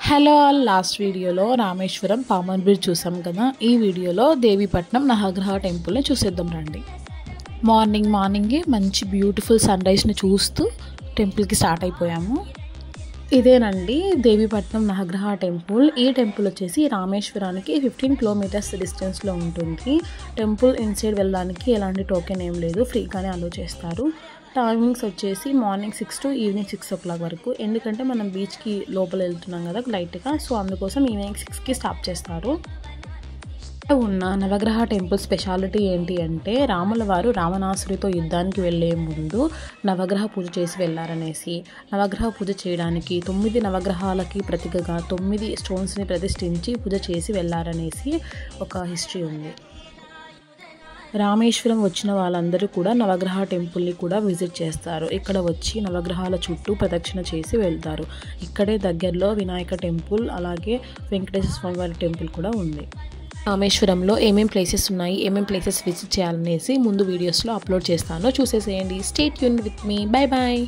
Hello all, last వీడియోలో Rameswaram పామన్ bridge చూసాం కదా. ఈ వీడియోలో దేవీపట్నం నవగ్రహ టెంపుల్ని చూసేద్దాం రండి. మార్నింగే మంచి బ్యూటిఫుల్ సన్ రైజ్ని చూస్తూ టెంపుల్కి స్టార్ట్ అయిపోయాము. ఇదేనండి దేవీపట్నం నవగ్రహ టెంపుల్. ఈ టెంపుల్ వచ్చేసి రామేశ్వరానికి 15 కిలోమీటర్స్ డిస్టెన్స్లో ఉంటుంది. టెంపుల్ ఇన్సైడ్ వెళ్ళడానికి ఎలాంటి టోకెన్ ఏం లేదు, ఫ్రీగానే అలో చేస్తారు. టైమింగ్స్ వచ్చేసి మార్నింగ్ 6 to ఈవినింగ్ 6 o'clock వరకు. ఎందుకంటే మనం బీచ్కి లోపల వెళ్తున్నాం కదా లైట్గా, సో అందుకోసం ఈవినింగ్ 6కి స్టాప్ చేస్తారు. ఉన్న నవగ్రహ టెంపుల్ స్పెషాలిటీ ఏంటి అంటే, రాముల వారు రావణాసుడితో యుద్ధానికి వెళ్ళే ముందు నవగ్రహ పూజ చేసి వెళ్ళారనేసి, నవగ్రహ పూజ చేయడానికి 9 నవగ్రహాలకి ప్రతీకగా 9 స్టోన్స్ని ప్రతిష్ఠించి పూజ చేసి వెళ్ళారనేసి ఒక హిస్టరీ ఉంది. రామేశ్వరం వచ్చిన వాళ్ళందరూ కూడా నవగ్రహ టెంపుల్ని కూడా విజిట్ చేస్తారు. ఇక్కడ వచ్చి నవగ్రహాల చుట్టూ ప్రదక్షిణ చేసి వెళ్తారు. ఇక్కడే దగ్గరలో వినాయక టెంపుల్, అలాగే వెంకటేశ్వర స్వామి వారి టెంపుల్ కూడా ఉంది. రామేశ్వరంలో ఏమేం ప్లేసెస్ ఉన్నాయి, ఏమేం ప్లేసెస్ విజిట్ చేయాలనేసి ముందు వీడియోస్లో అప్లోడ్ చేస్తాను, చూసేసేయండి. Stay tuned with me. Bye bye.